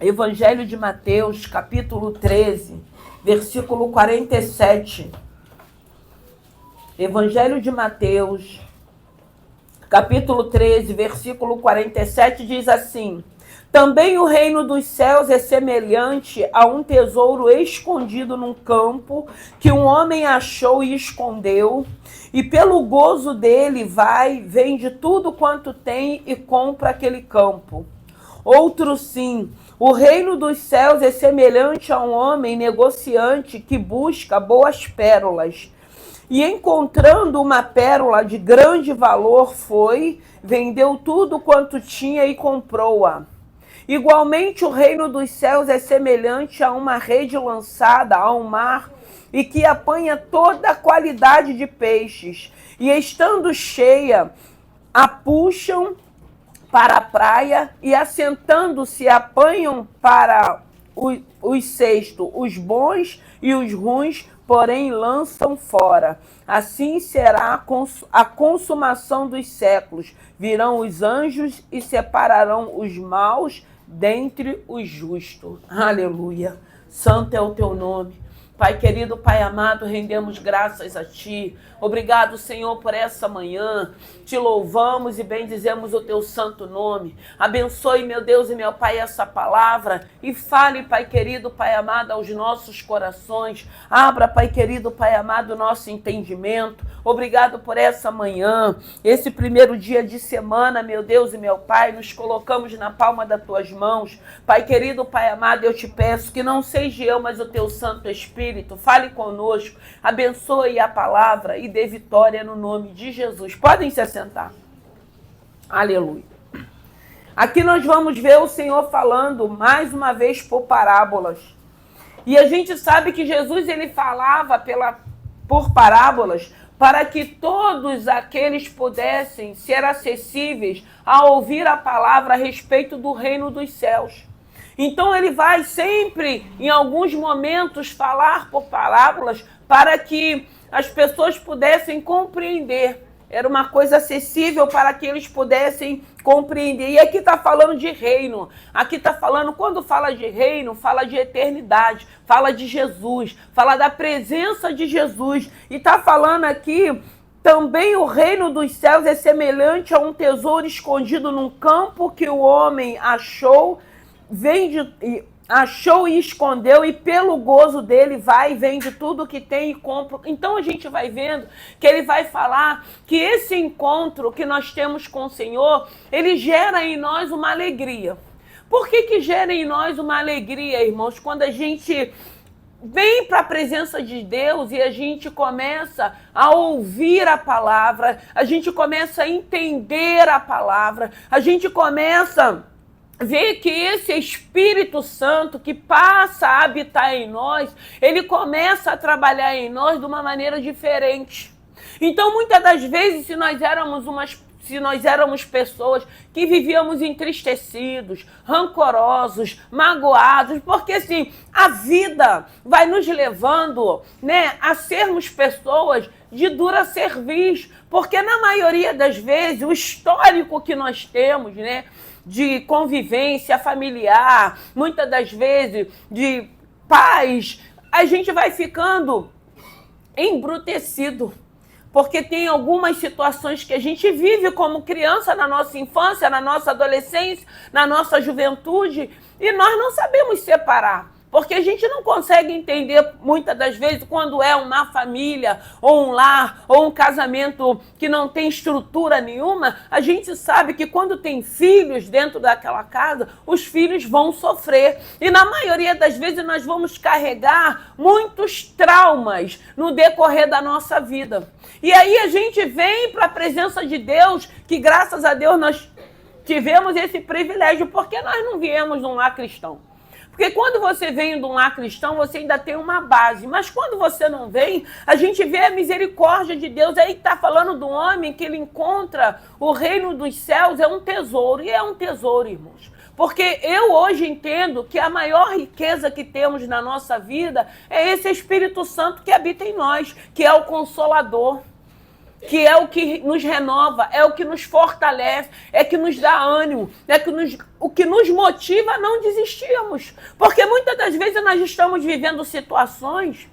Evangelho de Mateus, capítulo 13, versículo 47. Evangelho de Mateus, capítulo 13, versículo 47, diz assim: também o reino dos céus é semelhante a um tesouro escondido num campo, que um homem achou e escondeu, e pelo gozo dele vende tudo quanto tem e compra aquele campo. Outro sim, o reino dos céus é semelhante a um homem negociante que busca boas pérolas. E encontrando uma pérola de grande valor, vendeu tudo quanto tinha e comprou-a. Igualmente, o reino dos céus é semelhante a uma rede lançada ao mar e que apanha toda a qualidade de peixes. E estando cheia, a puxam para a praia e, assentando-se, apanham para os cestos os bons e os ruins, porém lançam fora. Assim será a consumação dos séculos. Virão os anjos e separarão os maus dentre os justos. Aleluia. Santo é o teu nome. Pai querido, Pai amado, rendemos graças a Ti. Obrigado, Senhor, por essa manhã. Te louvamos e bendizemos o Teu santo nome. Abençoe, meu Deus e meu Pai, essa palavra e fale, Pai querido, Pai amado, aos nossos corações. Abra, Pai querido, Pai amado, o nosso entendimento. Obrigado por essa manhã, esse primeiro dia de semana, meu Deus e meu Pai. Nos colocamos na palma das Tuas mãos. Pai querido, Pai amado, eu te peço que não seja eu, mas o Teu Santo Espírito. Fale conosco, abençoe a palavra e dê vitória no nome de Jesus. Podem se assentar. Aleluia. Aqui nós vamos ver o Senhor falando mais uma vez por parábolas. E a gente sabe que Jesus ele falava por parábolas para que todos aqueles pudessem ser acessíveis a ouvir a palavra a respeito do reino dos céus. Então ele vai sempre, em alguns momentos, falar por parábolas para que as pessoas pudessem compreender. Era uma coisa acessível para que eles pudessem compreender. E aqui está falando de reino. Aqui está falando, quando fala de reino, fala de eternidade, fala de Jesus, fala da presença de Jesus. E está falando aqui, também o reino dos céus é semelhante a um tesouro escondido num campo que o homem achou e escondeu, e pelo gozo dele vende tudo que tem e compra. Então a gente vai vendo que ele vai falar que esse encontro que nós temos com o Senhor, ele gera em nós uma alegria. Por que gera em nós uma alegria, irmãos? Quando a gente vem para a presença de Deus e a gente começa a ouvir a palavra, a gente começa a entender a palavra, a gente começa ver que esse Espírito Santo que passa a habitar em nós, ele começa a trabalhar em nós de uma maneira diferente. Então, muitas das vezes, se nós éramos pessoas que vivíamos entristecidos, rancorosos, magoados, porque assim, a vida vai nos levando, né, a sermos pessoas de dura cerviz, porque na maioria das vezes, o histórico que nós temos, né, de convivência familiar, muitas das vezes de pais, a gente vai ficando embrutecido, porque tem algumas situações que a gente vive como criança na nossa infância, na nossa adolescência, na nossa juventude, e nós não sabemos separar. Porque a gente não consegue entender, muitas das vezes, quando é uma família, ou um lar, ou um casamento que não tem estrutura nenhuma, a gente sabe que quando tem filhos dentro daquela casa, os filhos vão sofrer. E na maioria das vezes nós vamos carregar muitos traumas no decorrer da nossa vida. E aí a gente vem para a presença de Deus, que graças a Deus nós tivemos esse privilégio, porque nós não viemos de um lar cristão. Porque quando você vem de um lar cristão, você ainda tem uma base. Mas quando você não vem, a gente vê a misericórdia de Deus. Aí está falando do homem que ele encontra o reino dos céus, é um tesouro. E é um tesouro, irmãos. Porque eu hoje entendo que a maior riqueza que temos na nossa vida é esse Espírito Santo que habita em nós, que é o Consolador. que é o que nos renova, é o que nos fortalece, é que nos dá ânimo, o que nos motiva a não desistirmos. Porque muitas das vezes nós estamos vivendo situações,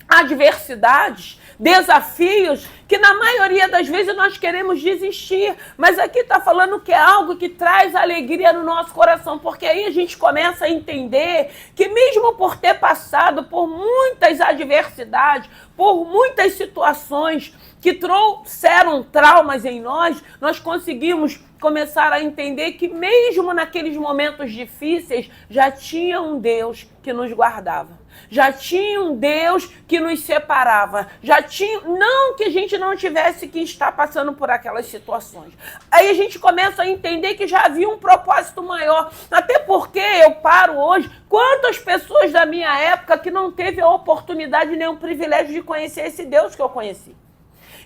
adversidades, desafios, que na maioria das vezes nós queremos desistir. Mas aqui está falando que é algo que traz alegria no nosso coração, porque aí a gente começa a entender que mesmo por ter passado por muitas adversidades, por muitas situações que trouxeram traumas em nós, nós conseguimos começar a entender que mesmo naqueles momentos difíceis, já tinha um Deus que nos guardava. Já tinha um Deus que nos separava. Já tinha, não que a gente não tivesse que estar passando por aquelas situações. Aí a gente começa a entender que já havia um propósito maior. Até porque eu paro hoje, quantas pessoas da minha época que não teve a oportunidade nem o privilégio de conhecer esse Deus que eu conheci.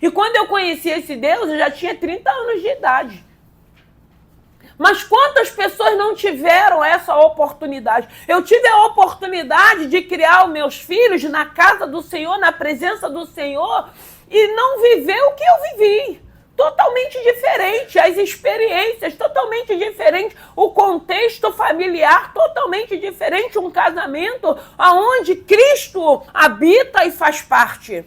E quando eu conheci esse Deus, eu já tinha 30 anos de idade. Mas quantas pessoas não tiveram essa oportunidade? Eu tive a oportunidade de criar os meus filhos na casa do Senhor, na presença do Senhor, e não viver o que eu vivi. Totalmente diferente, as experiências totalmente diferentes, o contexto familiar totalmente diferente, um casamento onde Cristo habita e faz parte.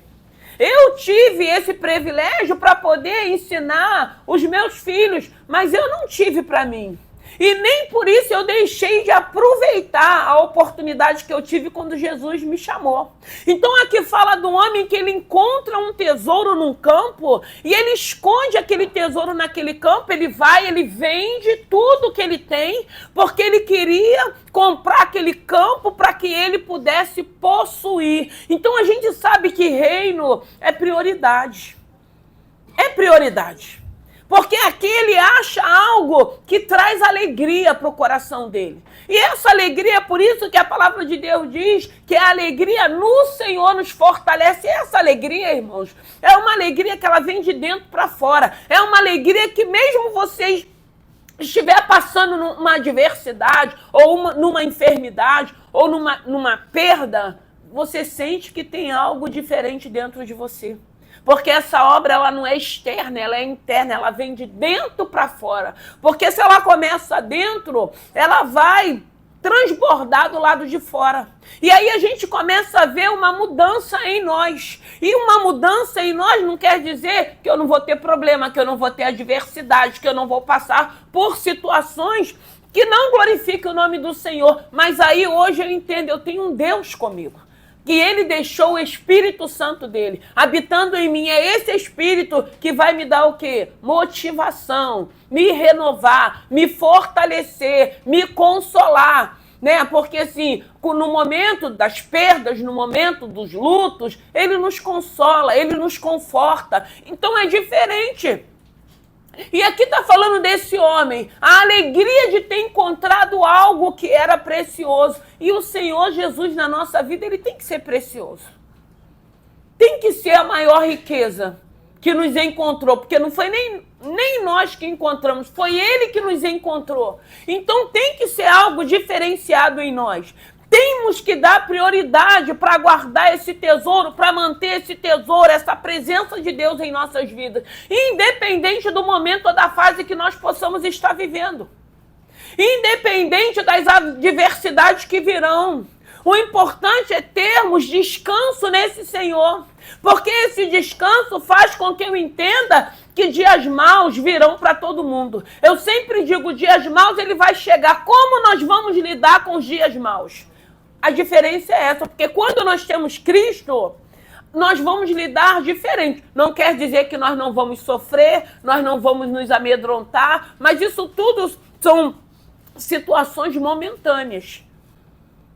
Eu tive esse privilégio para poder ensinar os meus filhos, mas eu não tive para mim. E nem por isso eu deixei de aproveitar a oportunidade que eu tive quando Jesus me chamou. Então aqui fala do homem que ele encontra um tesouro num campo e ele esconde aquele tesouro naquele campo, ele vai, ele vende tudo que ele tem, porque ele queria comprar aquele campo para que ele pudesse possuir. Então a gente sabe que reino é prioridade. É prioridade. Porque aqui ele acha algo que traz alegria para o coração dele. E essa alegria, é por isso que a palavra de Deus diz que a alegria no Senhor nos fortalece. E essa alegria, irmãos, é uma alegria que ela vem de dentro para fora. É uma alegria que mesmo vocês estiver passando numa adversidade, ou numa enfermidade, ou numa perda, você sente que tem algo diferente dentro de você. Porque essa obra ela não é externa, ela é interna, ela vem de dentro para fora. Porque se ela começa dentro, ela vai transbordar do lado de fora. E aí a gente começa a ver uma mudança em nós. E uma mudança em nós não quer dizer que eu não vou ter problema, que eu não vou ter adversidade, que eu não vou passar por situações que não glorificam o nome do Senhor. Mas aí hoje eu entendo, eu tenho um Deus comigo. Que ele deixou o Espírito Santo dele habitando em mim. É esse Espírito que vai me dar o quê? Motivação, me renovar, me fortalecer, me consolar, né? Porque assim, no momento das perdas, no momento dos lutos, ele nos consola, ele nos conforta. Então é diferente. E aqui está falando desse homem, a alegria de ter encontrado algo que era precioso. E o Senhor Jesus na nossa vida, ele tem que ser precioso. Tem que ser a maior riqueza que nos encontrou, porque não foi nem nós que encontramos, foi ele que nos encontrou. Então tem que ser algo diferenciado em nós. Temos que dar prioridade para guardar esse tesouro, para manter esse tesouro, essa presença de Deus em nossas vidas, independente do momento ou da fase que nós possamos estar vivendo, independente das adversidades que virão. O importante é termos descanso nesse Senhor, porque esse descanso faz com que eu entenda que dias maus virão para todo mundo. Eu sempre digo, dias maus ele vai chegar. Como nós vamos lidar com os dias maus? A diferença é essa, porque quando nós temos Cristo, nós vamos lidar diferente. Não quer dizer que nós não vamos sofrer, nós não vamos nos amedrontar, mas isso tudo são situações momentâneas.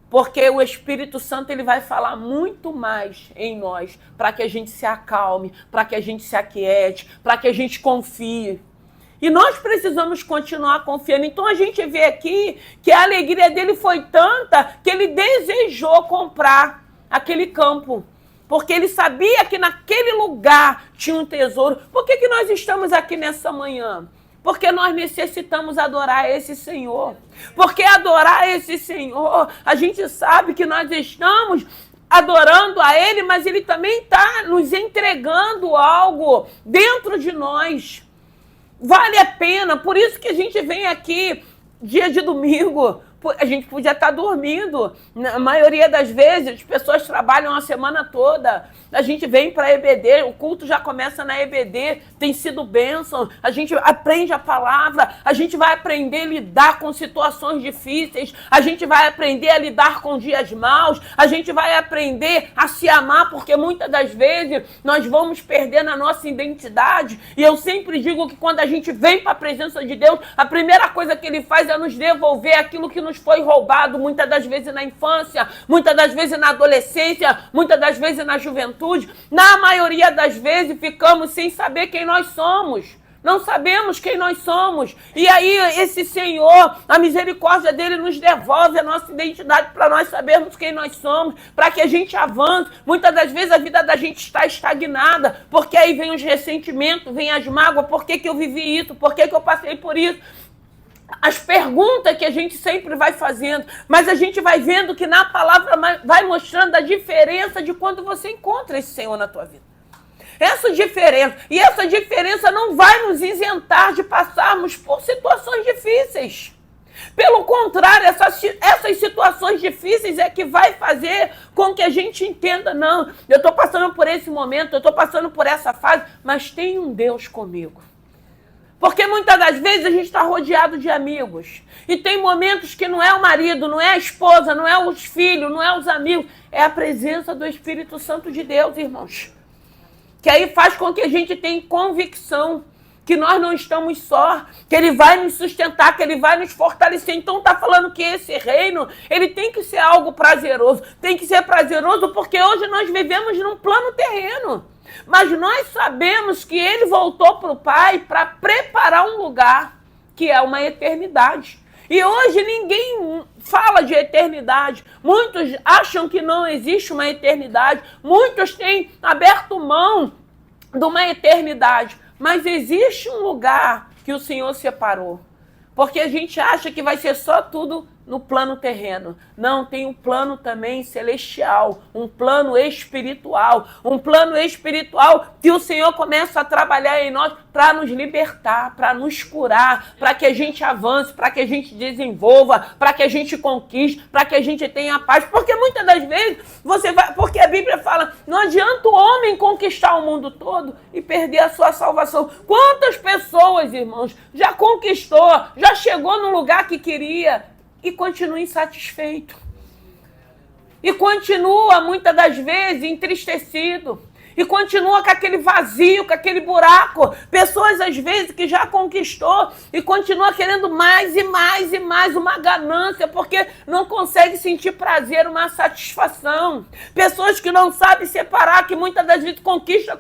Porque o Espírito Santo ele vai falar muito mais em nós, para que a gente se acalme, para que a gente se aquiete, para que a gente confie. E nós precisamos continuar confiando. Então a gente vê aqui que a alegria dele foi tanta que ele desejou comprar aquele campo. Porque ele sabia que naquele lugar tinha um tesouro. Por que nós estamos aqui nessa manhã? Porque nós necessitamos adorar esse Senhor. Porque adorar esse Senhor, a gente sabe que nós estamos adorando a Ele, mas Ele também está nos entregando algo dentro de nós. Vale a pena, por isso que a gente vem aqui dia de domingo. A gente podia estar dormindo. Na maioria das vezes, as pessoas trabalham a semana toda. A gente vem para a EBD, o culto já começa na EBD, tem sido bênção. A gente aprende a palavra, a gente vai aprender a lidar com situações difíceis, a gente vai aprender a lidar com dias maus, a gente vai aprender a se amar, porque muitas das vezes nós vamos perdendo a nossa identidade. E eu sempre digo que quando a gente vem para a presença de Deus, a primeira coisa que Ele faz é nos devolver aquilo que nos foi roubado, muitas das vezes na infância, muitas das vezes na adolescência, muitas das vezes na juventude. Na maioria das vezes ficamos sem saber quem nós somos. Não sabemos quem nós somos. E aí esse Senhor, a misericórdia dele nos devolve a nossa identidade para nós sabermos quem nós somos, para que a gente avance. Muitas das vezes a vida da gente está estagnada, porque aí vem os ressentimentos, vem as mágoas, por que eu vivi isso, por que eu passei por isso. As perguntas que a gente sempre vai fazendo, mas a gente vai vendo que na palavra vai mostrando a diferença de quando você encontra esse Senhor na tua vida. Essa diferença não vai nos isentar de passarmos por situações difíceis. Pelo contrário, essas situações difíceis é que vai fazer com que a gente entenda, não, eu estou passando por esse momento, eu estou passando por essa fase, mas tem um Deus comigo. Porque muitas das vezes a gente está rodeado de amigos. E tem momentos que não é o marido, não é a esposa, não é os filhos, não é os amigos. É a presença do Espírito Santo de Deus, irmãos. Que aí faz com que a gente tenha convicção que nós não estamos só, que Ele vai nos sustentar, que Ele vai nos fortalecer. Então está falando que esse reino, ele tem que ser algo prazeroso. Tem que ser prazeroso porque hoje nós vivemos num plano terreno. Mas nós sabemos que Ele voltou para o Pai para preparar um lugar, que é uma eternidade. E hoje ninguém fala de eternidade. Muitos acham que não existe uma eternidade. Muitos têm aberto mão de uma eternidade. Mas existe um lugar que o Senhor separou. Porque a gente acha que vai ser só tudo no plano terreno. Não, tem um plano também celestial, um plano espiritual que o Senhor começa a trabalhar em nós para nos libertar, para nos curar, para que a gente avance, para que a gente desenvolva, para que a gente conquiste, para que a gente tenha paz. Porque muitas das vezes porque a Bíblia fala, não adianta o homem conquistar o mundo todo e perder a sua salvação. Quantas pessoas, irmãos, já conquistou, já chegou no lugar que queria, e continua insatisfeito. E continua, muitas das vezes, entristecido. E continua com aquele vazio, com aquele buraco. Pessoas, às vezes, que já conquistou e continua querendo mais e mais e mais, uma ganância, porque não consegue sentir prazer, uma satisfação. Pessoas que não sabem separar, que muitas das vezes conquista,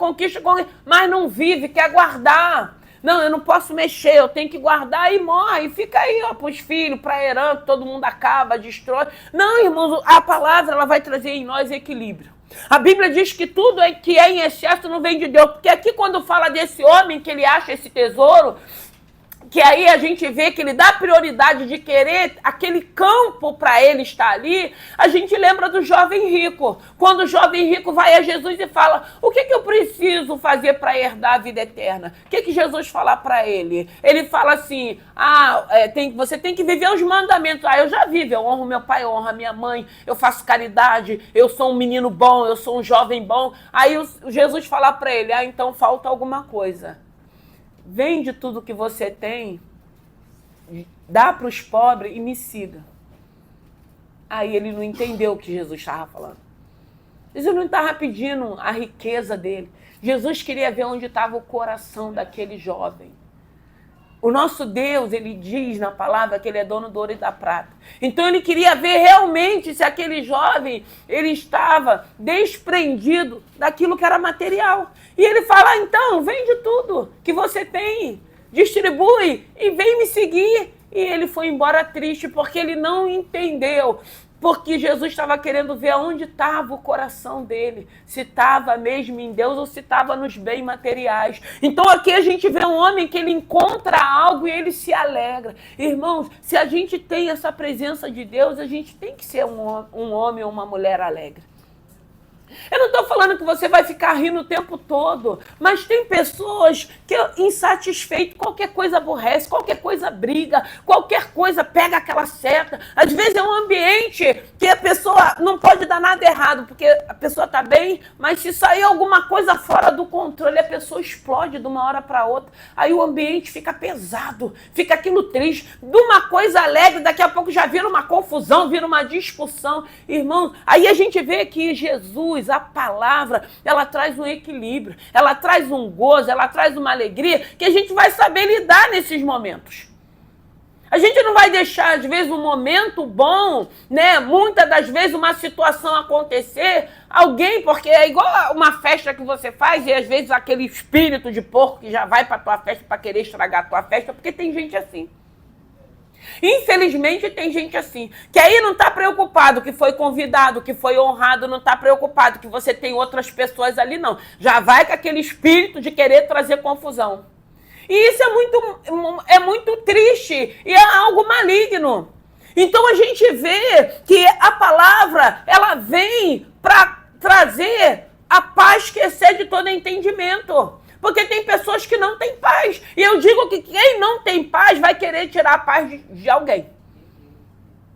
mas não vive, quer guardar. Não, eu não posso mexer, eu tenho que guardar e morre. E fica aí, ó, para os filhos, para a herança, todo mundo acaba, destrói. Não, irmãos, a palavra ela vai trazer em nós equilíbrio. A Bíblia diz que tudo que é em excesso não vem de Deus. Porque aqui quando fala desse homem que ele acha esse tesouro, que aí a gente vê que ele dá prioridade de querer aquele campo para ele estar ali, a gente lembra do jovem rico. Quando o jovem rico vai a Jesus e fala, o que eu preciso fazer para herdar a vida eterna? O que Jesus fala para ele? Ele fala assim, você tem que viver os mandamentos. Eu já vivo, eu honro meu pai, eu honro a minha mãe, eu faço caridade, eu sou um menino bom, eu sou um jovem bom. Aí Jesus fala para ele, então falta alguma coisa. Vende tudo que você tem, dá para os pobres e me siga. Aí ele não entendeu o que Jesus estava falando. Jesus não estava pedindo a riqueza dele. Jesus queria ver onde estava o coração daquele jovem. O nosso Deus, ele diz na palavra que ele é dono do ouro e da prata. Então ele queria ver realmente se aquele jovem, ele estava desprendido daquilo que era material. E ele fala, então, vende tudo que você tem, distribui e vem me seguir. E ele foi embora triste porque ele não entendeu. Porque Jesus estava querendo ver onde estava o coração dele. Se estava mesmo em Deus ou se estava nos bens materiais. Então aqui a gente vê um homem que ele encontra algo e ele se alegra. Irmãos, se a gente tem essa presença de Deus, a gente tem que ser um homem ou uma mulher alegre. Eu não estou falando que você vai ficar rindo o tempo todo, mas tem pessoas que insatisfeitas, qualquer coisa aborrece, qualquer coisa briga, qualquer coisa pega aquela seta. Às vezes é um ambiente que a pessoa não pode dar nada errado, porque a pessoa está bem, mas se sair alguma coisa fora do controle, a pessoa explode de uma hora para outra. Aí o ambiente fica pesado, fica aquilo triste. De uma coisa alegre, daqui a pouco já vira uma confusão, vira uma discussão. Irmão, aí a gente vê que Jesus, a palavra, ela traz um equilíbrio, ela traz um gozo, ela traz uma alegria que a gente vai saber lidar nesses momentos. A gente não vai deixar, às vezes, um momento bom, né? Muitas das vezes uma situação acontecer, alguém, porque é igual uma festa que você faz e às vezes aquele espírito de porco que já vai para tua festa para querer estragar a tua festa, porque tem gente assim. Infelizmente tem gente assim, que aí não está preocupado que foi convidado, que foi honrado, não está preocupado que você tem outras pessoas ali, não. Já vai com aquele espírito de querer trazer confusão. E isso é muito triste e é algo maligno. Então a gente vê que a palavra, ela vem para trazer a paz que excede todo entendimento. Porque tem pessoas que não têm paz. E eu digo que quem não tem paz vai querer tirar a paz de alguém.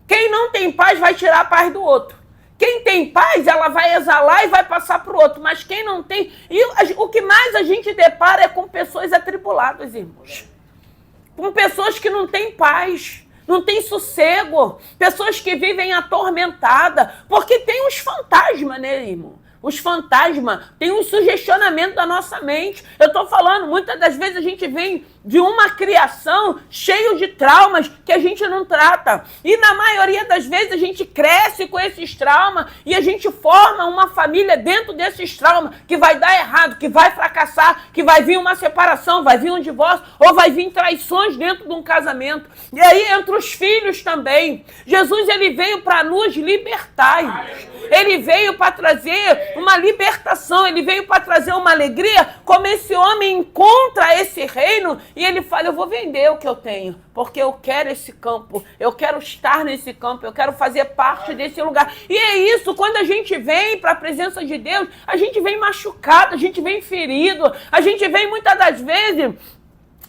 Quem não tem paz vai tirar a paz do outro. Quem tem paz, ela vai exalar e vai passar para o outro. Mas quem não tem... E o que mais a gente depara é com pessoas atribuladas, irmãos. Com pessoas que não têm paz, não têm sossego. Pessoas que vivem atormentadas. Porque tem os fantasmas, né, irmão? Os fantasmas têm um sugestionamento da nossa mente. Eu estou falando, muitas das vezes a gente vem de uma criação cheio de traumas que a gente não trata. E na maioria das vezes a gente cresce com esses traumas e a gente forma uma família dentro desses traumas que vai dar errado, que vai fracassar, que vai vir uma separação, vai vir um divórcio ou vai vir traições dentro de um casamento. E aí entre os filhos também. Jesus, ele veio para nos libertar, irmãos. Ele veio para trazer uma libertação, ele veio para trazer uma alegria, como esse homem encontra esse reino e ele fala, eu vou vender o que eu tenho, porque eu quero esse campo, eu quero estar nesse campo, eu quero fazer parte desse lugar. E é isso, quando a gente vem para a presença de Deus, a gente vem machucado, a gente vem ferido, a gente vem muitas das vezes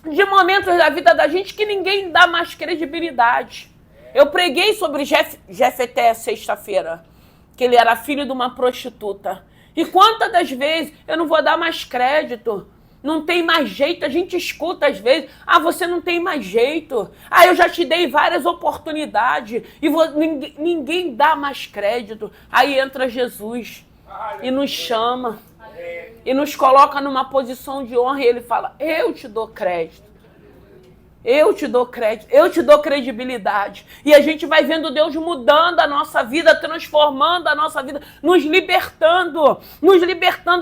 de momentos da vida da gente que ninguém dá mais credibilidade. Eu preguei sobre Jefté sexta-feira, que ele era filho de uma prostituta. E quantas das vezes eu não vou dar mais crédito, não tem mais jeito, a gente escuta às vezes, você não tem mais jeito, eu já te dei várias oportunidades, e ninguém dá mais crédito. Aí entra Jesus e nos chama, e nos coloca numa posição de honra, e ele fala, eu te dou crédito. Eu te dou crédito, eu te dou credibilidade. E a gente vai vendo Deus mudando a nossa vida, transformando a nossa vida, nos libertando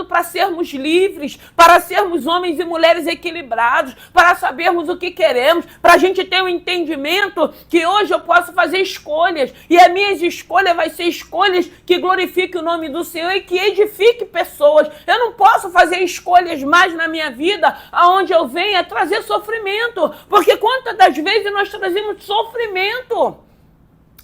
para sermos livres, para sermos homens e mulheres equilibrados, para sabermos o que queremos, para a gente ter um entendimento que hoje eu posso fazer escolhas, e as minhas escolhas vai ser escolhas que glorifiquem o nome do Senhor e que edifiquem pessoas. Eu não posso fazer escolhas mais na minha vida aonde eu venha trazer sofrimento, porque quantas das vezes nós trazemos sofrimento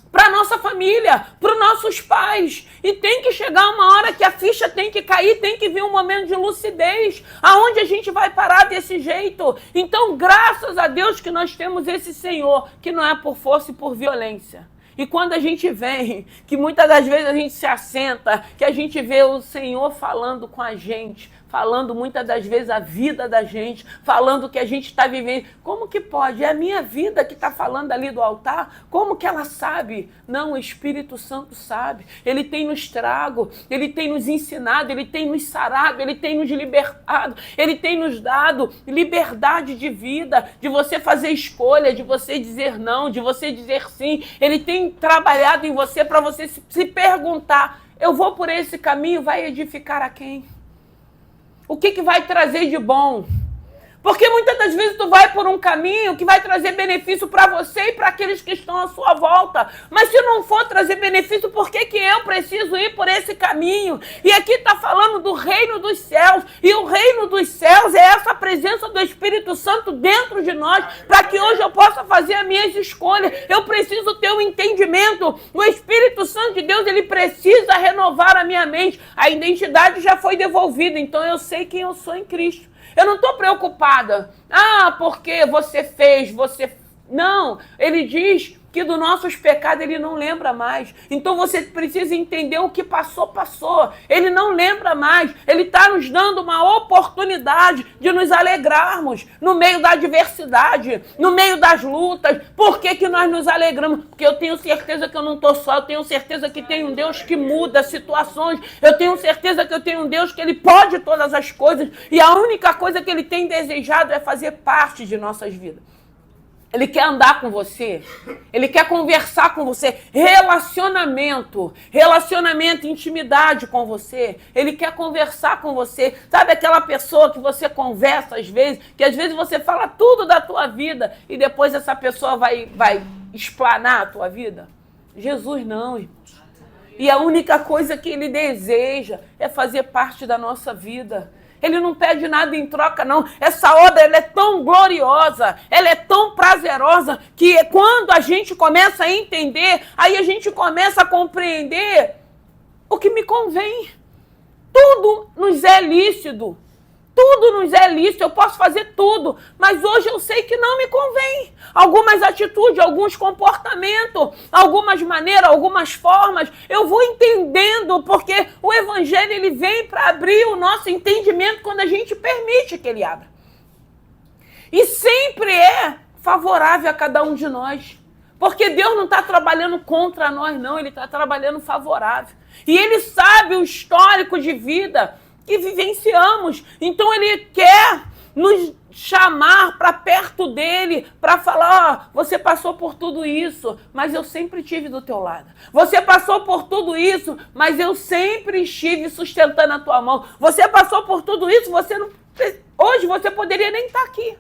para a nossa família, para os nossos pais. E tem que chegar uma hora que a ficha tem que cair, tem que vir um momento de lucidez, aonde a gente vai parar desse jeito. Então, graças a Deus que nós temos esse Senhor, que não é por força e por violência. E quando a gente vem, que muitas das vezes a gente se assenta, que a gente vê o Senhor falando com a gente, falando muitas das vezes a vida da gente, falando o que a gente está vivendo. Como que pode? É a minha vida que está falando ali do altar? Como que ela sabe? Não, o Espírito Santo sabe. Ele tem nos trago, ele tem nos ensinado, ele tem nos sarado, ele tem nos libertado, ele tem nos dado liberdade de vida, de você fazer escolha, de você dizer não, de você dizer sim. Ele tem trabalhado em você para você se perguntar, eu vou por esse caminho, vai edificar a quem? O que vai trazer de bom? Porque muitas das vezes tu vai por um caminho que vai trazer benefício para você e para aqueles que estão à sua volta. Mas se não for trazer benefício, por que eu preciso ir por esse caminho? E aqui está falando do reino dos céus. E o reino dos céus é essa presença do Espírito Santo dentro de nós, para que hoje eu possa fazer as minhas escolhas. Eu preciso ter um entendimento. O Espírito Santo de Deus, ele precisa renovar a minha mente. A identidade já foi devolvida, então eu sei quem eu sou em Cristo. Eu não estou preocupada. Porque você fez, Não, ele diz que dos nossos pecados ele não lembra mais. Então você precisa entender o que passou. Ele não lembra mais. Ele está nos dando uma oportunidade de nos alegrarmos no meio da adversidade, no meio das lutas. Por que nós nos alegramos? Porque eu tenho certeza que eu não estou só. Eu tenho certeza que tem um Deus que muda situações. Eu tenho certeza que eu tenho um Deus que ele pode todas as coisas. E a única coisa que ele tem desejado é fazer parte de nossas vidas. Ele quer andar com você, ele quer conversar com você, relacionamento, intimidade com você, ele quer conversar com você. Sabe aquela pessoa que você conversa às vezes, que às vezes você fala tudo da tua vida e depois essa pessoa vai explanar a tua vida? Jesus não, irmãos. E a única coisa que ele deseja é fazer parte da nossa vida. Ele não pede nada em troca, não. Essa obra ela é tão gloriosa, ela é tão prazerosa, que quando a gente começa a entender, aí a gente começa a compreender o que me convém. Tudo nos é lícito. Tudo nos é lícito, eu posso fazer tudo, mas hoje eu sei que não me convém. Algumas atitudes, alguns comportamentos, algumas maneiras, algumas formas, eu vou entendendo, porque o Evangelho ele vem para abrir o nosso entendimento quando a gente permite que ele abra. E sempre é favorável a cada um de nós. Porque Deus não está trabalhando contra nós, não, ele está trabalhando favorável. E ele sabe o histórico de vida que vivenciamos. Então ele quer nos chamar para perto dele, para falar, você passou por tudo isso, mas eu sempre estive do teu lado. Você passou por tudo isso, mas eu sempre estive sustentando a tua mão. Você passou por tudo isso, hoje você poderia nem estar aqui.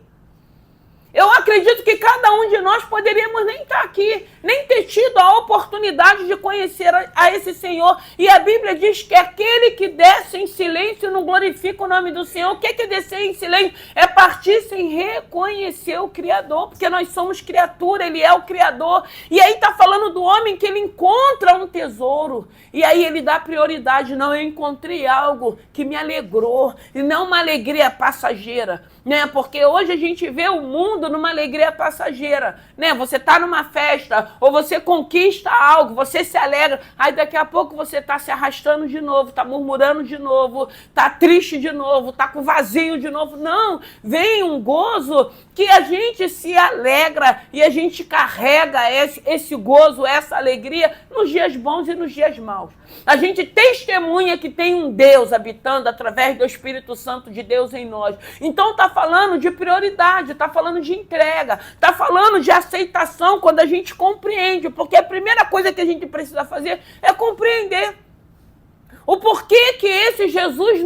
Eu acredito que cada um de nós poderíamos nem estar aqui, nem ter tido a oportunidade de conhecer a esse Senhor. E a Bíblia diz que aquele que desce em silêncio não glorifica o nome do Senhor. O que é descer em silêncio? É partir sem reconhecer o Criador, porque nós somos criatura, ele é o Criador. E aí está falando do homem que ele encontra um tesouro. E aí ele dá prioridade. Não, eu encontrei algo que me alegrou, e não uma alegria passageira. Né? Porque hoje a gente vê o mundo numa alegria passageira, né? Você está numa festa, ou você conquista algo, você se alegra, aí daqui a pouco você está se arrastando de novo, está murmurando de novo, está triste de novo, está com vazio de novo. Não, vem um gozo que a gente se alegra e a gente carrega esse gozo, essa alegria nos dias bons e nos dias maus. A gente testemunha que tem um Deus habitando através do Espírito Santo de Deus em nós. Então está falando de prioridade, está falando de entrega, está falando de aceitação quando a gente compreende, porque a primeira coisa que a gente precisa fazer é compreender o porquê que esse Jesus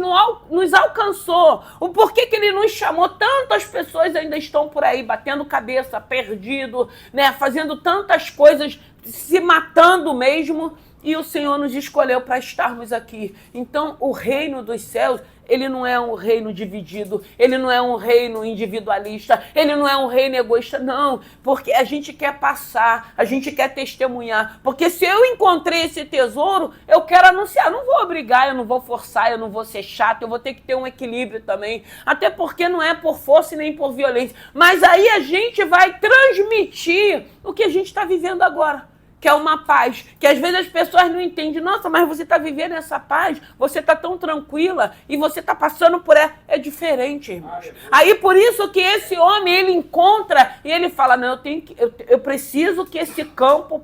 nos alcançou, o porquê que ele nos chamou. Tantas pessoas ainda estão por aí batendo cabeça, perdido, né, fazendo tantas coisas, se matando mesmo, e o Senhor nos escolheu para estarmos aqui. Então, o reino dos céus, ele não é um reino dividido, ele não é um reino individualista, ele não é um reino egoísta, não, porque a gente quer passar, a gente quer testemunhar, porque se eu encontrei esse tesouro, eu quero anunciar, não vou obrigar, eu não vou forçar, eu não vou ser chato, eu vou ter que ter um equilíbrio também, até porque não é por força e nem por violência, mas aí a gente vai transmitir o que a gente está vivendo agora, que é uma paz, que às vezes as pessoas não entendem. Nossa, mas você está vivendo essa paz, você está tão tranquila e você está passando por ela. É diferente, irmãos. Aí por isso que esse homem, ele encontra e ele fala, não, eu preciso que esse campo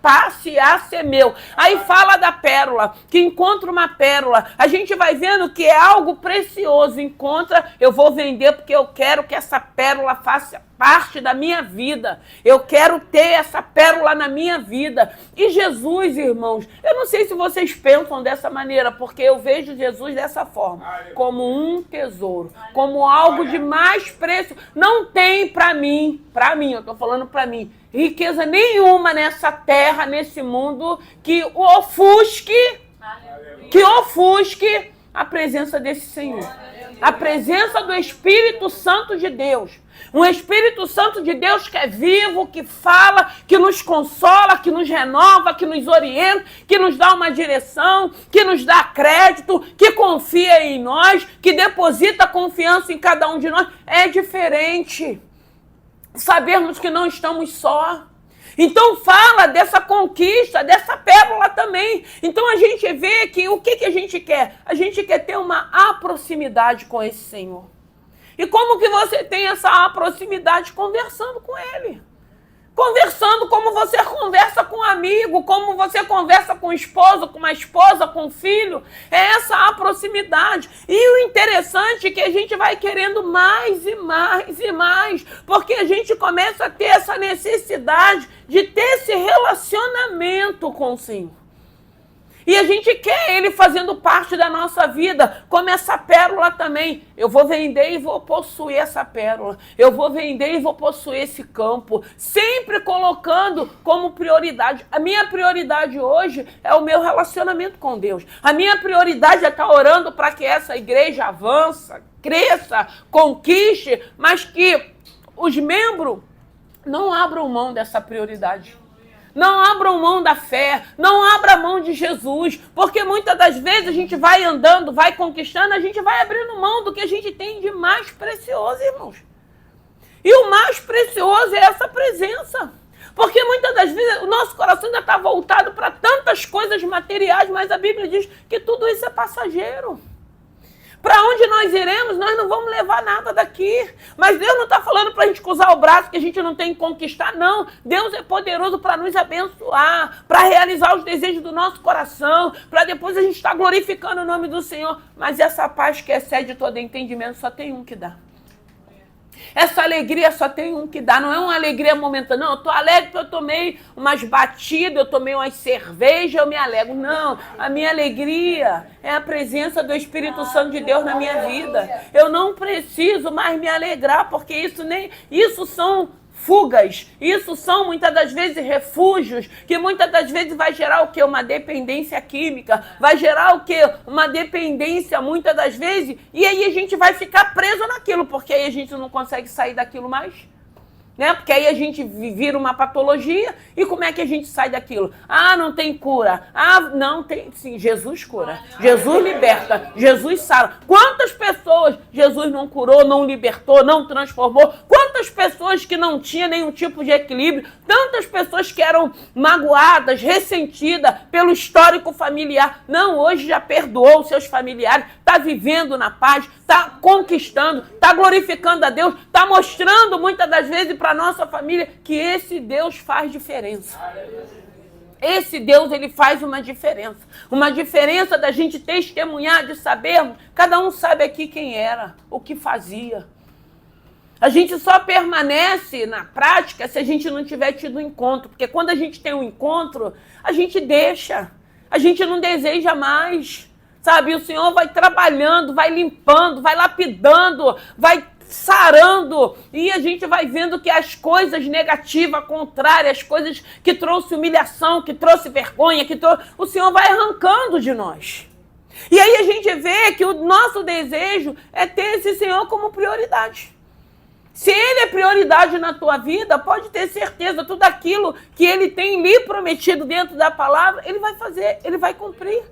passe a ser meu. Aí fala da pérola, que encontra uma pérola. A gente vai vendo que é algo precioso. Encontra, eu vou vender porque eu quero que essa pérola faça parte da minha vida. Eu quero ter essa pérola na minha vida. E Jesus, irmãos, eu não sei se vocês pensam dessa maneira, porque eu vejo Jesus dessa forma, como um tesouro, como algo de mais preço. Não tem para mim, eu estou falando para mim, riqueza nenhuma nessa terra, nesse mundo, que ofusque a presença desse Senhor. A presença do Espírito Santo de Deus. Um Espírito Santo de Deus que é vivo, que fala, que nos consola, que nos renova, que nos orienta, que nos dá uma direção, que nos dá crédito, que confia em nós, que deposita confiança em cada um de nós. É diferente sabermos que não estamos só. Então fala dessa conquista, dessa pérola também. Então a gente vê que o que a gente quer? A gente quer ter uma proximidade com esse Senhor. E como que você tem essa proximidade? Conversando com Ele. Conversando como você conversa com um amigo, como você conversa com o esposo, com uma esposa, com um filho. É essa a proximidade. E o interessante é que a gente vai querendo mais e mais e mais, porque a gente começa a ter essa necessidade de ter esse relacionamento com o Senhor. E a gente quer Ele fazendo parte da nossa vida, como essa pérola também. Eu vou vender e vou possuir essa pérola. Eu vou vender e vou possuir esse campo. Sempre colocando como prioridade. A minha prioridade hoje é o meu relacionamento com Deus. A minha prioridade é estar orando para que essa igreja avance, cresça, conquiste, mas que os membros não abram mão dessa prioridade. Não abram mão da fé, não abra mão de Jesus, porque muitas das vezes a gente vai andando, vai conquistando, a gente vai abrindo mão do que a gente tem de mais precioso, irmãos. E o mais precioso é essa presença. Porque muitas das vezes o nosso coração ainda está voltado para tantas coisas materiais, mas a Bíblia diz que tudo isso é passageiro. Para onde nós iremos, nós não vamos levar nada daqui. Mas Deus não está falando para a gente cruzar o braço que a gente não tem que conquistar, não. Deus é poderoso para nos abençoar, para realizar os desejos do nosso coração, para depois a gente estar glorificando o nome do Senhor. Mas essa paz que excede todo entendimento só tem um que dá. Essa alegria só tem um que dá, não é uma alegria momentânea. Não, eu estou alegre porque eu tomei umas batidas, eu tomei umas cervejas, eu me alegro. Não, a minha alegria é a presença do Espírito Santo de Deus na minha vida. Eu não preciso mais me alegrar, porque isso são fugas, isso são muitas das vezes refúgios, que muitas das vezes vai gerar o quê? Uma dependência química, vai gerar o quê? Uma dependência muitas das vezes, e aí a gente vai ficar preso naquilo, porque aí a gente não consegue sair daquilo mais. Né? Porque aí a gente vira uma patologia e como é que a gente sai daquilo? Ah, não tem cura. Ah, não tem. Sim, Jesus cura. Jesus liberta. Jesus sara. Quantas pessoas Jesus não curou, não libertou, não transformou? Quantas pessoas que não tinham nenhum tipo de equilíbrio? Tantas pessoas que eram magoadas, ressentidas pelo histórico familiar. Não, hoje já perdoou os seus familiares, está vivendo na paz, está conquistando, está glorificando a Deus, está mostrando muitas das vezes para a nossa família que esse Deus faz diferença. Esse Deus, ele faz uma diferença da gente testemunhar, de sabermos, cada um sabe aqui quem era, o que fazia. A gente só permanece na prática se a gente não tiver tido um encontro, porque quando a gente tem um encontro, a gente deixa, a gente não deseja mais, sabe? O Senhor vai trabalhando, vai limpando, vai lapidando, vai sarando, e a gente vai vendo que as coisas negativas, contrárias, as coisas que trouxe humilhação, que trouxe vergonha, o Senhor vai arrancando de nós. E aí a gente vê que o nosso desejo é ter esse Senhor como prioridade. Se Ele é prioridade na tua vida, pode ter certeza, tudo aquilo que Ele tem lhe prometido dentro da palavra, Ele vai fazer, Ele vai cumprir.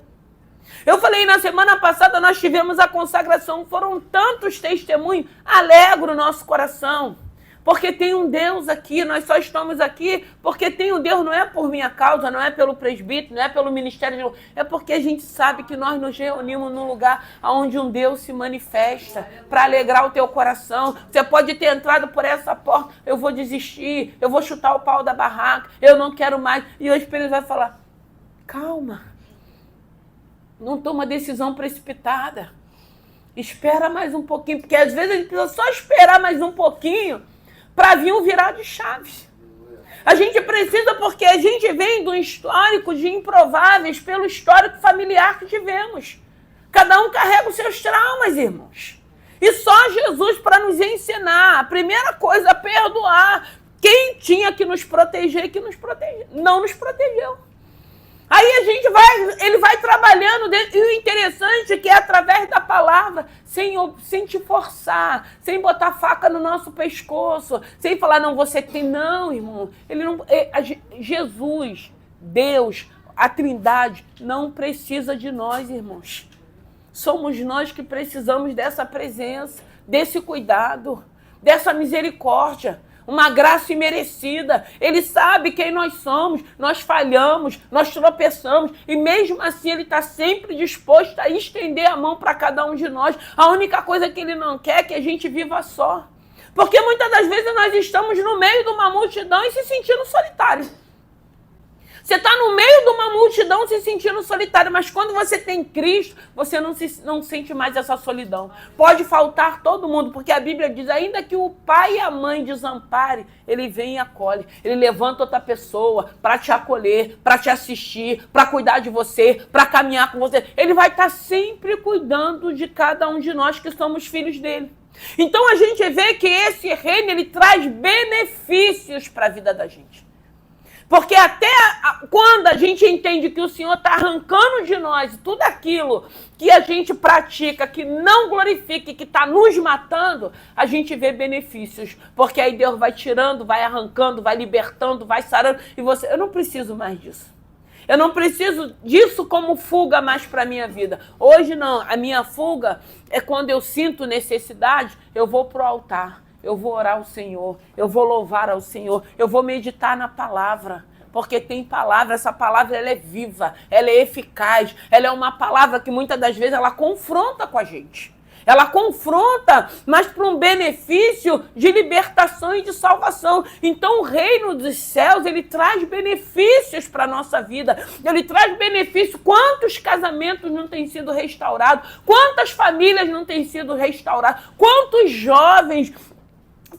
Eu falei, na semana passada nós tivemos a consagração, foram tantos testemunhos, alegra o nosso coração. porque tem um Deus aqui, nós só estamos aqui porque tem um Deus, não é por minha causa, não é pelo presbítero, não é pelo ministério, é porque a gente sabe que nós nos reunimos num lugar onde um Deus se manifesta para alegrar o teu coração. Você pode ter entrado por essa porta, eu vou desistir, eu vou chutar o pau da barraca, eu não quero mais. E o Espírito vai falar, calma, não toma decisão precipitada. Espera mais um pouquinho, porque às vezes a gente precisa só esperar mais um pouquinho para vir um virar de chaves. A gente precisa porque a gente vem de um histórico de improváveis pelo histórico familiar que tivemos. Cada um carrega os seus traumas, irmãos. E só Jesus para nos ensinar. A primeira coisa, perdoar. Quem tinha que nos proteger, não nos protegeu. Aí ele vai trabalhando, e o interessante é que é através da palavra, sem te forçar, sem botar faca no nosso pescoço, sem falar, não, você tem, não, irmão. Jesus, Deus, a Trindade, não precisa de nós, irmãos. Somos nós que precisamos dessa presença, desse cuidado, dessa misericórdia. Uma graça imerecida. Ele sabe quem nós somos, nós falhamos, nós tropeçamos, e mesmo assim ele está sempre disposto a estender a mão para cada um de nós. A única coisa que ele não quer é que a gente viva só. Porque muitas das vezes nós estamos no meio de uma multidão e se sentindo solitário. Você está no meio de uma multidão se sentindo solitário, mas quando você tem Cristo, você não sente mais essa solidão. Pode faltar todo mundo, porque a Bíblia diz, ainda que o pai e a mãe desamparem, ele vem e acolhe. Ele levanta outra pessoa para te acolher, para te assistir, para cuidar de você, para caminhar com você. Ele vai estar sempre cuidando de cada um de nós que somos filhos dele. Então a gente vê que esse reino, ele traz benefícios para a vida da gente. Porque até quando a gente entende que o Senhor está arrancando de nós tudo aquilo que a gente pratica, que não glorifica, que está nos matando, a gente vê benefícios. Porque aí Deus vai tirando, vai arrancando, vai libertando, vai sarando. E você, eu não preciso mais disso. Eu não preciso disso como fuga mais para a minha vida. Hoje não, a minha fuga é quando eu sinto necessidade, eu vou para o altar. Eu vou orar ao Senhor, eu vou louvar ao Senhor, eu vou meditar na palavra, porque tem palavra, essa palavra ela é viva, ela é eficaz, ela é uma palavra que muitas das vezes ela confronta com a gente. Ela confronta, mas para um benefício de libertação e de salvação. Então o reino dos céus, ele traz benefícios para a nossa vida. Ele traz benefícios. Quantos casamentos não têm sido restaurados? Quantas famílias não têm sido restauradas? Quantos jovens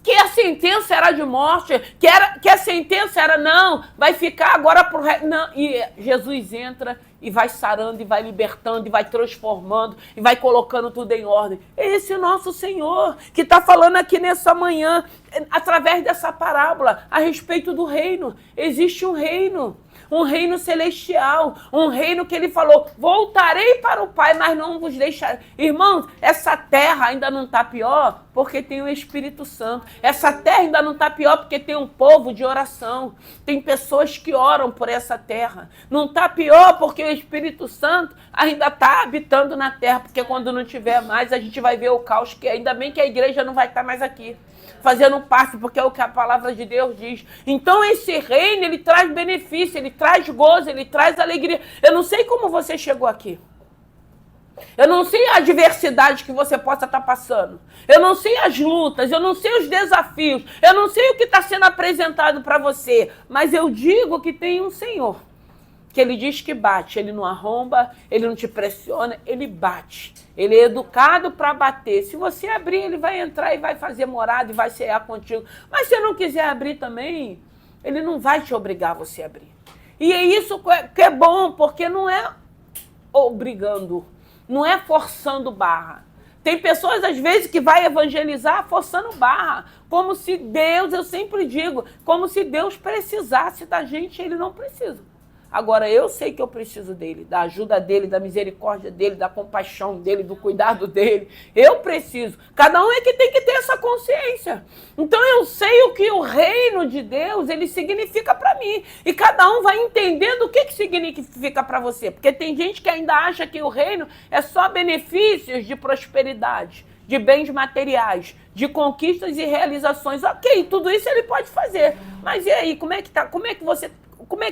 que a sentença era de morte, que a sentença era não, vai ficar agora pro não, e Jesus entra e vai sarando, e vai libertando, e vai transformando, e vai colocando tudo em ordem. É esse nosso Senhor que está falando aqui nessa manhã, através dessa parábola, a respeito do reino. Existe um reino celestial, um reino que ele falou, voltarei para o Pai, mas não vos deixarei. Irmãos, essa terra ainda não está pior porque tem o Espírito Santo. Essa terra ainda não está pior porque tem um povo de oração. Tem pessoas que oram por essa terra. Não está pior porque o Espírito Santo ainda está habitando na terra, porque quando não tiver mais, a gente vai ver o caos, que ainda bem que a igreja não vai estar mais aqui, fazendo parte, porque é o que a palavra de Deus diz. Então esse reino, ele traz benefício, ele traz gozo, ele traz alegria. Eu não sei como você chegou aqui. Eu não sei a adversidade que você possa estar passando. Eu não sei as lutas, eu não sei os desafios, eu não sei o que está sendo apresentado para você, mas eu digo que tem um Senhor, que ele diz que bate, ele não arromba, ele não te pressiona, ele bate. Ele é educado para bater. Se você abrir, ele vai entrar e vai fazer morada e vai cear contigo. Mas se não quiser abrir também, ele não vai te obrigar a você abrir. E é isso que é bom, porque não é obrigando, não é forçando barra. Tem pessoas, às vezes, que vai evangelizar forçando barra. Como se Deus, eu sempre digo, como se Deus precisasse da gente, ele não precisa. Agora, eu sei que eu preciso dele, da ajuda dele, da misericórdia dele, da compaixão dele, do cuidado dele. Eu preciso. Cada um é que tem que ter essa consciência. Então, eu sei o que o reino de Deus, ele significa para mim. E cada um vai entendendo o que significa para você. Porque tem gente que ainda acha que o reino é só benefícios de prosperidade. de bens materiais, de conquistas e realizações. Ok, tudo isso ele pode fazer. Mas e aí, como é que tá? Como é que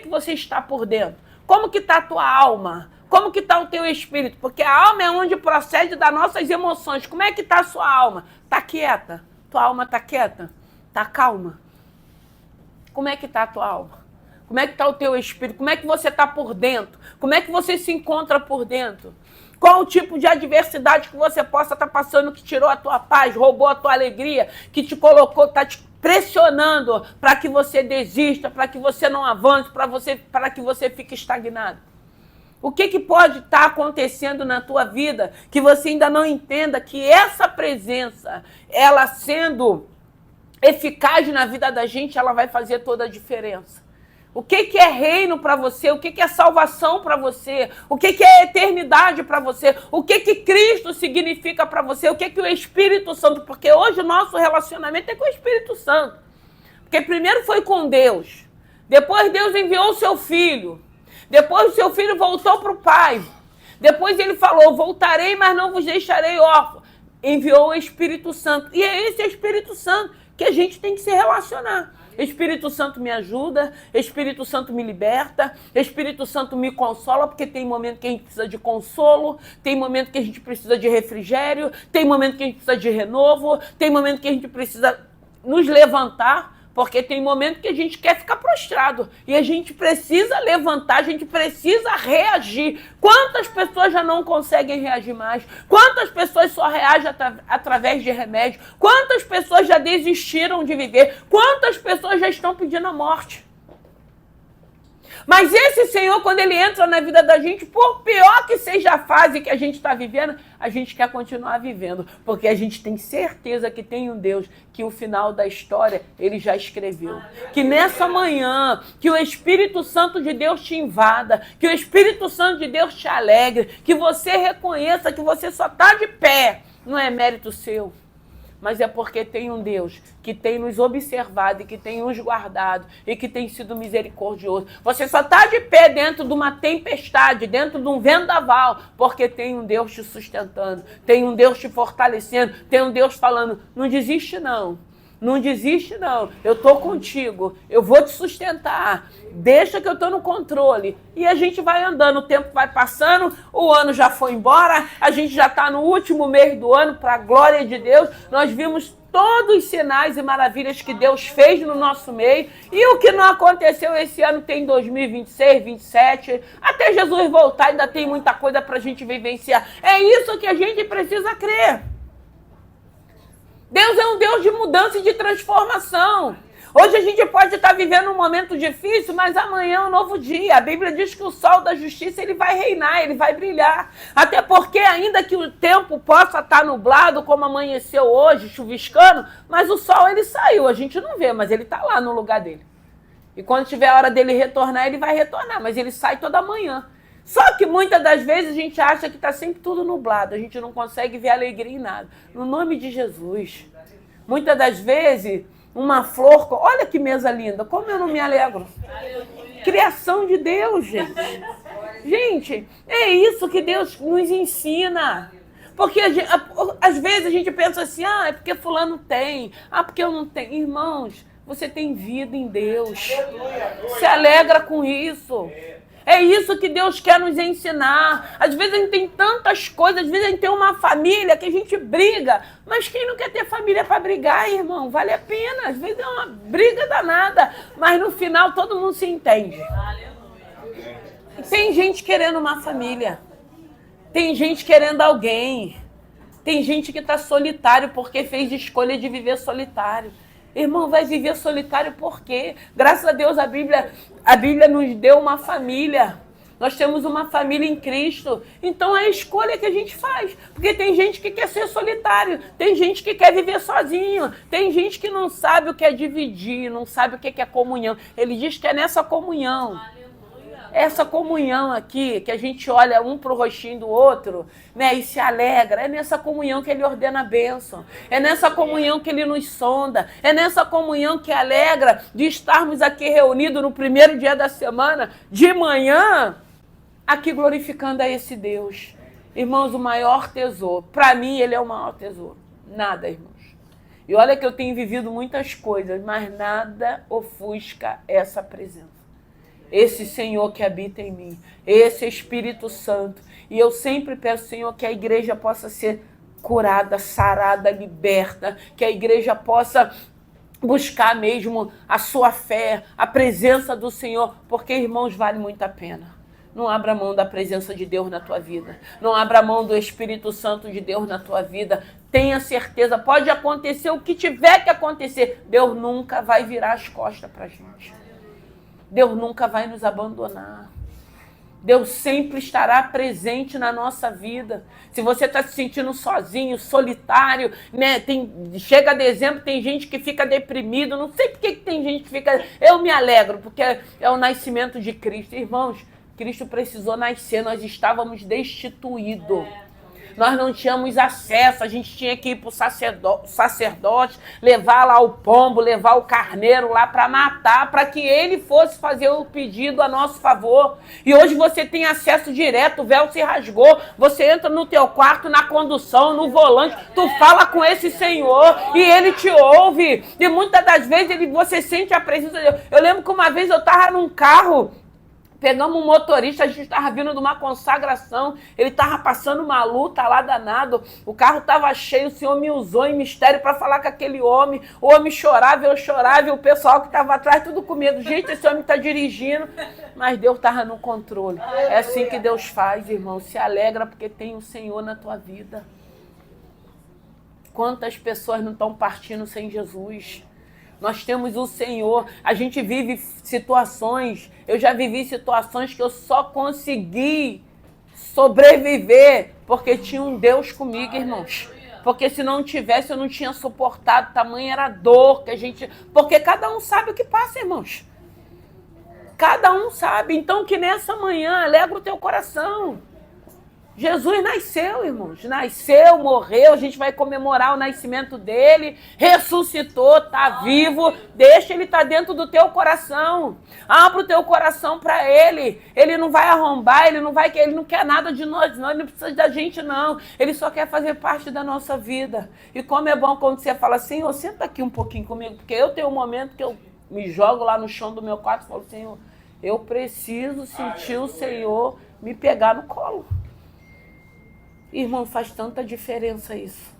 você está por dentro? Como que está a tua alma? Como que está o teu espírito? Porque a alma é onde procede das nossas emoções. Como é que está a sua alma? Está quieta? Tua alma está quieta? Está calma? Como é que está a tua alma? Como é que está o teu espírito? Como é que você está por dentro? Como é que você se encontra por dentro? Qual o tipo de adversidade que você possa estar passando que tirou a tua paz, roubou a tua alegria, que te colocou, está te pressionando para que você desista, para que você não avance, para que você fique estagnado? O que pode estar acontecendo na tua vida que você ainda não entenda que essa presença, ela sendo eficaz na vida da gente, ela vai fazer toda a diferença? O que é reino para você? O que é salvação para você? O que é eternidade para você? O que Cristo significa para você? O que o Espírito Santo? Porque hoje o nosso relacionamento é com o Espírito Santo. Porque primeiro foi com Deus. Depois Deus enviou o seu Filho. Depois o seu Filho voltou para o Pai. Depois ele falou, voltarei, mas não vos deixarei órfãos. Enviou o Espírito Santo. E é esse Espírito Santo que a gente tem que se relacionar. Espírito Santo me ajuda, Espírito Santo me liberta, Espírito Santo me consola, porque tem momento que a gente precisa de consolo, tem momento que a gente precisa de refrigério, tem momento que a gente precisa de renovo, tem momento que a gente precisa nos levantar, porque tem momento que a gente quer ficar prostrado e a gente precisa levantar, a gente precisa reagir. Quantas pessoas já não conseguem reagir mais? Quantas pessoas só reagem através de remédio? Quantas pessoas já desistiram de viver? Quantas pessoas já estão pedindo a morte? Mas esse Senhor, quando ele entra na vida da gente, por pior que seja a fase que a gente está vivendo, a gente quer continuar vivendo, porque a gente tem certeza que tem um Deus que o final da história ele já escreveu. Que nessa manhã, que o Espírito Santo de Deus te invada, que o Espírito Santo de Deus te alegre, que você reconheça que você só está de pé, não é mérito seu. Mas é porque tem um Deus que tem nos observado e que tem nos guardado e que tem sido misericordioso. Você só está de pé dentro de uma tempestade, dentro de um vendaval, porque tem um Deus te sustentando, tem um Deus te fortalecendo, tem um Deus falando, não desiste não. Não desiste não, eu estou contigo, eu vou te sustentar, deixa que eu estou no controle. E a gente vai andando, o tempo vai passando, o ano já foi embora, a gente já está no último mês do ano, para a glória de Deus. Nós vimos todos os sinais e maravilhas que Deus fez no nosso meio. E o que não aconteceu esse ano tem 2026, 27, até Jesus voltar ainda tem muita coisa para a gente vivenciar. É isso que a gente precisa crer. Deus é um Deus de mudança e de transformação. Hoje a gente pode estar vivendo um momento difícil, mas amanhã é um novo dia. A Bíblia diz que o sol da justiça ele vai reinar, ele vai brilhar. Até porque ainda que o tempo possa estar nublado, como amanheceu hoje, chuviscando, mas o sol ele saiu, a gente não vê, mas ele está lá no lugar dele. E quando tiver a hora dele retornar, ele vai retornar, mas ele sai toda manhã. Só que muitas das vezes a gente acha que está sempre tudo nublado, a gente não consegue ver alegria em nada. No nome de Jesus. Muitas das vezes, uma flor, olha que mesa linda, como eu não me alegro. Criação de Deus, gente. Gente, é isso que Deus nos ensina. Porque às vezes a gente pensa assim, é porque fulano tem, porque eu não tenho. Irmãos, você tem vida em Deus. Se alegra com isso. É isso que Deus quer nos ensinar. Às vezes a gente tem tantas coisas, às vezes a gente tem uma família que a gente briga, mas quem não quer ter família para brigar, irmão? Vale a pena. Às vezes é uma briga danada, mas no final todo mundo se entende. Tem gente querendo uma família, tem gente querendo alguém, tem gente que está solitário porque fez escolha de viver solitário. Irmão, vai viver solitário por quê? Graças a Deus a Bíblia nos deu uma família. Nós temos uma família em Cristo. Então é a escolha que a gente faz. Porque tem gente que quer ser solitário. Tem gente que quer viver sozinho. Tem gente que não sabe o que é dividir, não sabe o que é comunhão. Ele diz que é nessa comunhão. Essa comunhão aqui, que a gente olha um para o rostinho do outro, né, e se alegra, é nessa comunhão que ele ordena a bênção, é nessa comunhão que ele nos sonda, é nessa comunhão que alegra de estarmos aqui reunidos no primeiro dia da semana, de manhã, aqui glorificando a esse Deus. Irmãos, o maior tesouro, para mim ele é o maior tesouro. Nada, irmãos. E olha que eu tenho vivido muitas coisas, mas nada ofusca essa presença. Esse Senhor que habita em mim, esse Espírito Santo. E eu sempre peço, Senhor, que a igreja possa ser curada, sarada, liberta, que a igreja possa buscar mesmo a sua fé, a presença do Senhor, porque, irmãos, vale muito a pena. Não abra mão da presença de Deus na tua vida. Não abra mão do Espírito Santo de Deus na tua vida. Tenha certeza, pode acontecer o que tiver que acontecer. Deus nunca vai virar as costas para a gente. Deus nunca vai nos abandonar. Deus sempre estará presente na nossa vida. Se você está se sentindo sozinho, solitário, né? Chega dezembro, tem gente que fica deprimido. Não sei por que tem gente que fica... Eu me alegro, porque é o nascimento de Cristo. Irmãos, Cristo precisou nascer, nós estávamos destituídos. Nós não tínhamos acesso, a gente tinha que ir para o sacerdote, levar lá o pombo, levar o carneiro lá para matar, para que ele fosse fazer o pedido a nosso favor. E hoje você tem acesso direto, o véu se rasgou, você entra no teu quarto, na condução, no volante, tu fala com esse Senhor e ele te ouve. E muitas das vezes você sente a presença de Deus. Eu lembro que uma vez eu estava num carro, pegamos um motorista, a gente estava vindo de uma consagração, ele estava passando uma luta lá danado, o carro estava cheio, o Senhor me usou em mistério para falar com aquele homem, o homem chorava, eu chorava, e o pessoal que estava atrás tudo com medo, gente, esse homem está dirigindo, mas Deus estava no controle. É assim que Deus faz, irmão, se alegra porque tem o Senhor na tua vida. Quantas pessoas não estão partindo sem Jesus? Nós temos o Senhor, a gente vive situações, eu já vivi situações que eu só consegui sobreviver porque tinha um Deus comigo, irmãos. Porque se não tivesse, eu não tinha suportado, tamanha era a dor que a gente... Porque cada um sabe o que passa, irmãos. Cada um sabe, então que nessa manhã alegra o teu coração. Jesus nasceu, irmãos, nasceu, morreu, a gente vai comemorar o nascimento dele, ressuscitou, está vivo, deixa ele estar dentro do teu coração, abra o teu coração para ele não vai arrombar, ele não quer nada de nós, não, ele não precisa da gente não, ele só quer fazer parte da nossa vida. E como é bom quando você fala, Senhor, senta aqui um pouquinho comigo, porque eu tenho um momento que eu me jogo lá no chão do meu quarto e falo, Senhor, eu preciso sentir o Senhor me pegar no colo. Irmão, faz tanta diferença isso.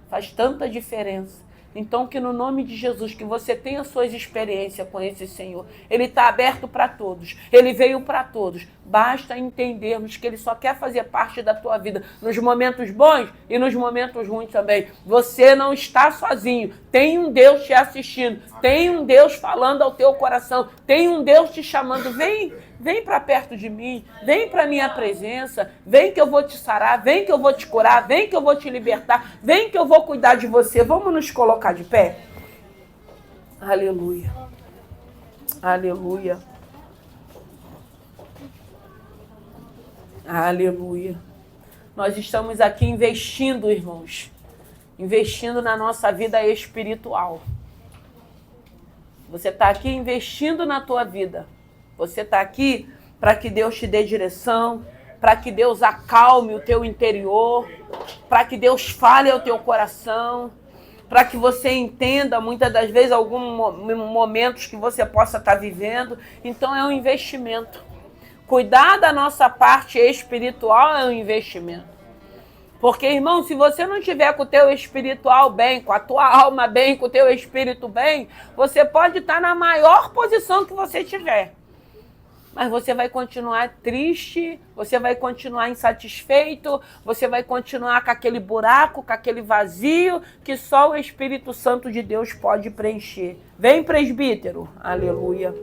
Faz tanta diferença. Então, que no nome de Jesus, que você tenha suas experiências com esse Senhor. Ele está aberto para todos. Ele veio para todos. Basta entendermos que ele só quer fazer parte da tua vida. Nos momentos bons e nos momentos ruins também. Você não está sozinho. Tem um Deus te assistindo. Tem um Deus falando ao teu coração. Tem um Deus te chamando. Vem para perto de mim, vem para minha presença, vem que eu vou te sarar, vem que eu vou te curar, vem que eu vou te libertar, vem que eu vou cuidar de você. Vamos nos colocar de pé? Aleluia. Aleluia. Aleluia. Nós estamos aqui investindo, irmãos, investindo na nossa vida espiritual. Você está aqui investindo na tua vida. Você está aqui para que Deus te dê direção, para que Deus acalme o teu interior, para que Deus fale ao teu coração, para que você entenda muitas das vezes alguns momentos que você possa estar vivendo. Então é um investimento. Cuidar da nossa parte espiritual é um investimento. Porque, irmão, se você não tiver com o teu espiritual bem, com a tua alma bem, com o teu espírito bem, você pode estar na maior posição que você tiver. Mas você vai continuar triste, você vai continuar insatisfeito, você vai continuar com aquele buraco, com aquele vazio que só o Espírito Santo de Deus pode preencher. Vem, presbítero. Aleluia.